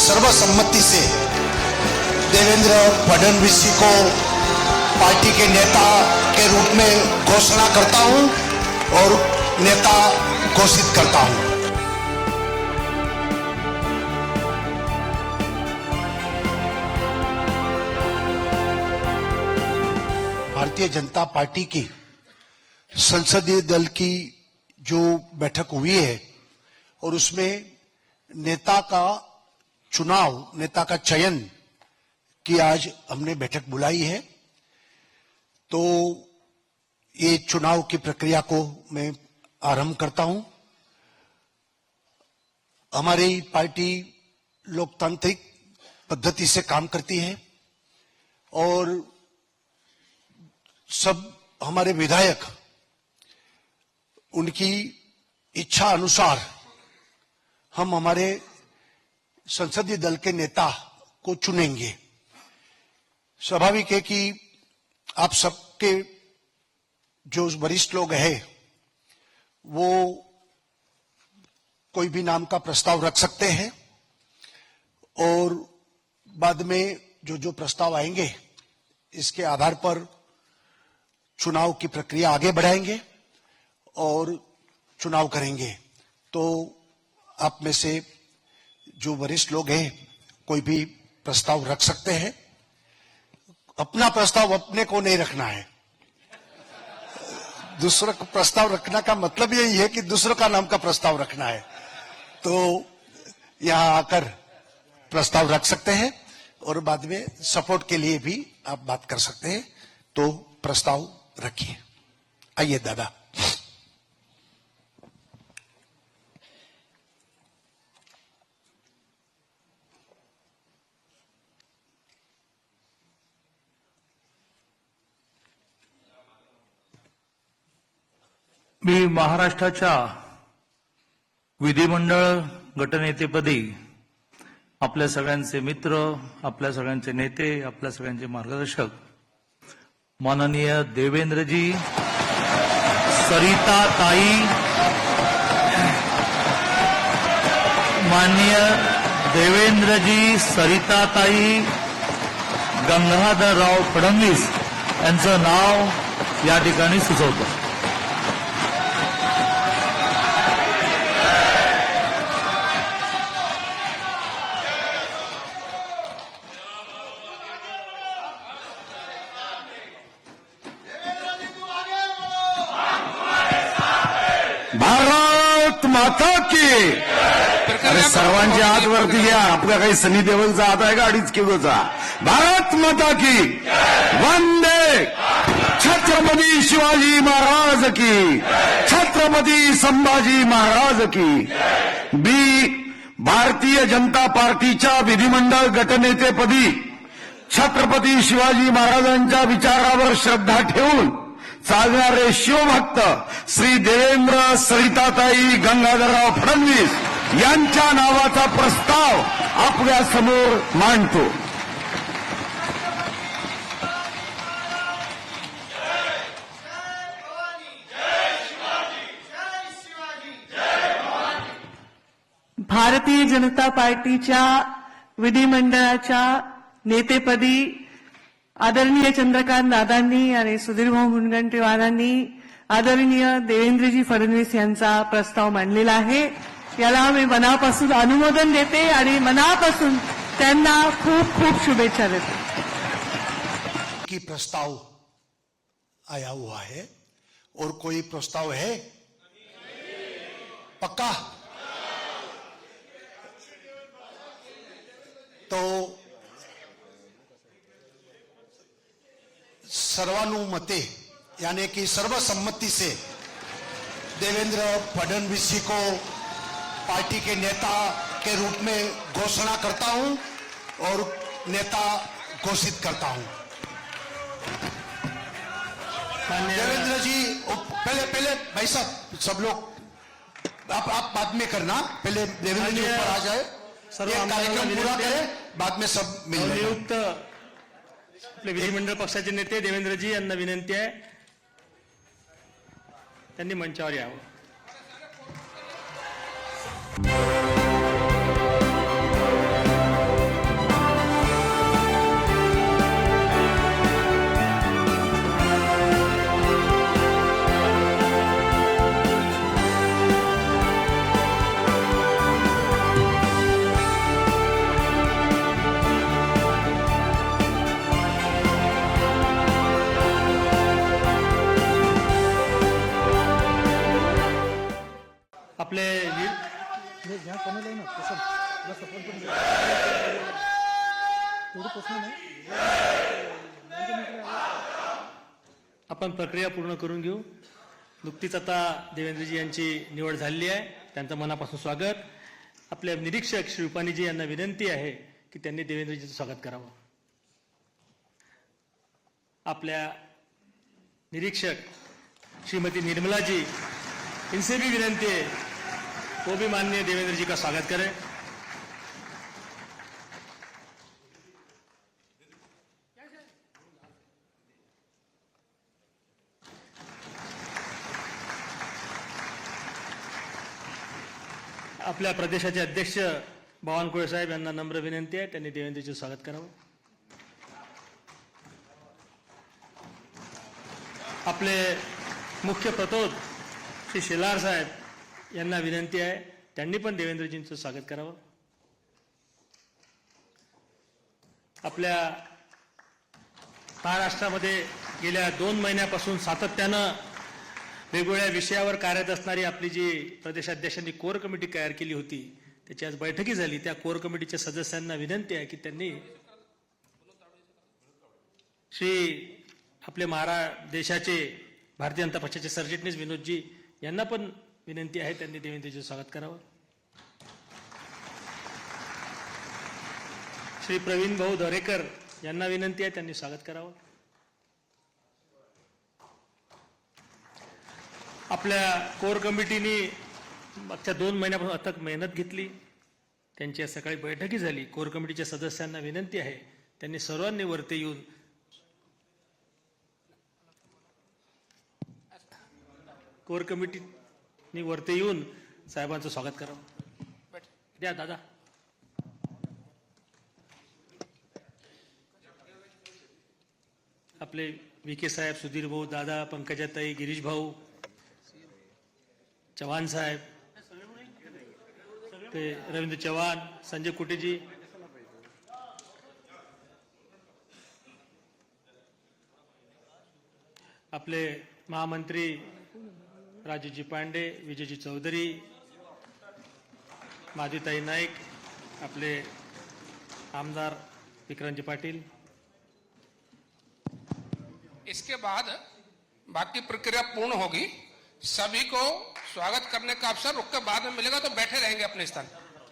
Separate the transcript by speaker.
Speaker 1: सर्वसम्मति से देवेंद्र फडणवीस जी को पार्टी के नेता के रूप में घोषणा करता हूं और नेता घोषित करता हूं। भारतीय जनता पार्टी की संसदीय दल की जो बैठक हुई है और उसमें नेता का चुनाव, नेता का चयन की आज हमने बैठक बुलाई है। तो ये चुनाव की प्रक्रिया को मैं आरंभ करता हूं। हमारी पार्टी लोकतांत्रिक पद्धति से काम करती है और सब हमारे विधायक उनकी इच्छा अनुसार हम हमारे संसदीय दल के नेता को चुनेंगे। स्वाभाविक है कि आप सबके जो वरिष्ठ लोग हैं वो कोई भी नाम का प्रस्ताव रख सकते हैं और बाद में जो प्रस्ताव आएंगे इसके आधार पर चुनाव की प्रक्रिया आगे बढ़ाएंगे और चुनाव करेंगे। तो आप में से जो वरिष्ठ लोग हैं कोई भी प्रस्ताव रख सकते हैं। अपना प्रस्ताव अपने को नहीं रखना है। दूसरा का प्रस्ताव रखने का मतलब यही है कि दूसरों का नाम का प्रस्ताव रखना है। तो यहां आकर प्रस्ताव रख सकते हैं और बाद में सपोर्ट के लिए भी आप बात कर सकते हैं। तो प्रस्ताव रखिए। आइए दादा।
Speaker 2: मी महाराष्ट्राच्या विधिमंडळ गटनेतेपदी आपल्या सगळ्यांचे मित्र, आपल्या सगळ्यांचे नेते, आपल्या सगळ्यांचे मार्गदर्शक माननीय देवेंद्रजी, सरिताताई, माननीय देवेंद्रजी, सरिताताई, गंगाधरराव फडणवीस यांचं नाव या ठिकाणी सुचवतो।
Speaker 3: भारत माता की। अरे सर्वांचे हात वरती घ्या। आपला काही सनी देवलचा हात आहे का 2.5 किलोचा? भारत माता की वंदे। छत्रपती शिवाजी महाराज की, छत्रपती संभाजी महाराज की। भारतीय जनता पार्टीच्या विधिमंडळ गटनेतेपदी छत्रपती शिवाजी महाराजांच्या विचारावर श्रद्धा ठेवून चालणारे शिवभक्त श्री देवेंद्र सरिताताई गंगाधरराव फडणवीस यांच्या नावाचा प्रस्ताव आपल्या समोर मांडतो।
Speaker 4: भारतीय जनता पार्टीच्या विधिमंडळाच्या नेतेपदी आदरणीय चंद्रकांत दादांनी आणि सुधीरभाऊ मुनगंटीवारांनी आदरणीय देवेंद्रजी फडणवीस यांचा प्रस्ताव मांडलेला आहे। याला मी मनापासून अनुमोदन देते आणि मनापासून त्यांना खूप खूप शुभेच्छा देते।
Speaker 1: की प्रस्ताव आया हुआ है और कोई प्रस्ताव है? पक्का? तो सर्वानुमते यानी कि सर्वसम्मति से देवेंद्र फडणवीस जी को पार्टी के नेता के रूप में घोषणा करता हूं और नेता घोषित करता हूं। देवेंद्र जी पहले भाई साहब सब लोग आप बाद में करना। पहले देवेंद्र जी ऊपर आ जाए, कार्यक्रम पूरा करें, बाद में सब मिल
Speaker 5: नियुक्त आपले विधिमंडळ पक्षाचे नेते देवेंद्रजी यांना विनंती आहे त्यांनी मंचावर यावं। आपले आपण प्रक्रिया पूर्ण करून घेऊ. नुकतीच आता देवेंद्रजी यांची निवड झालेली आहे. त्यांचं मनापासून स्वागत. आपले निरीक्षक श्री रुपानीजी यांना विनंती आहे की त्यांनी देवेंद्रजीचं स्वागत करावं. आपल्या निरीक्षक श्रीमती निर्मलाजी इनसे भी विनंती है वो भी माननीय देवेंद्र जी का स्वागत करें. आपल्या प्रदेशाचे अध्यक्ष बावनकुळे साहेब यांना नम्र विनंती आहे त्यांनी देवेंद्रजीचं स्वागत करावं. आपले मुख्य प्रतोद श्री शेलार साहेब यांना विनंती आहे त्यांनी पण देवेंद्रजींचं स्वागत करावं. आपल्या महाराष्ट्रामध्ये गेल्या 2 महिन्यापासून सातत्यानं वेगवेगळ्या विषयावर कार्यरत असणारी आपली जी प्रदेशाध्यक्षांनी कोर कमिटी तयार केली होती त्याची आज बैठकी झाली. त्या कोर कमिटीच्या सदस्यांना विनंती आहे की त्यांनी श्री आपले देशाचे भारतीय जनता पक्षाचे सरचिटणीस विनोदजी यांना पण विनंती आहे त्यांनी देवेंद्रजीचं स्वागत करावं. श्री प्रवीण भाऊ दरेकर यांना विनंती आहे त्यांनी स्वागत करावं. आपल्या कोर कमिटीने मागच्या 2 महिन्यापासून अथक मेहनत घेतली. त्यांची आज सकाळी बैठकी झाली. कोर कमिटीच्या सदस्यांना विनंती आहे त्यांनी सर्वांनी वरती येऊन कोर कमिटीने वरती येऊन साहेबांचं स्वागत करावं. द्या दादा. आपले विखे साहेब, सुधीर भाऊ, दादा, पंकजाताई, गिरीश भाऊ, चव्हाण साहेब, ते रवींद्र चव्हाण, संजय कुटेजी, आपले महामंत्री राजूजी पांडे, विजयजी चौधरी, माधुताई नाईक, आपले आमदार विक्रांतजी पाटील.
Speaker 6: इसके बाद बाकी प्रक्रिया पूर्ण होगी. सभी को स्वागत करने का अवसर रुक के बाद में मिलेगा, तो बैठे रहेंगे अपने स्थान.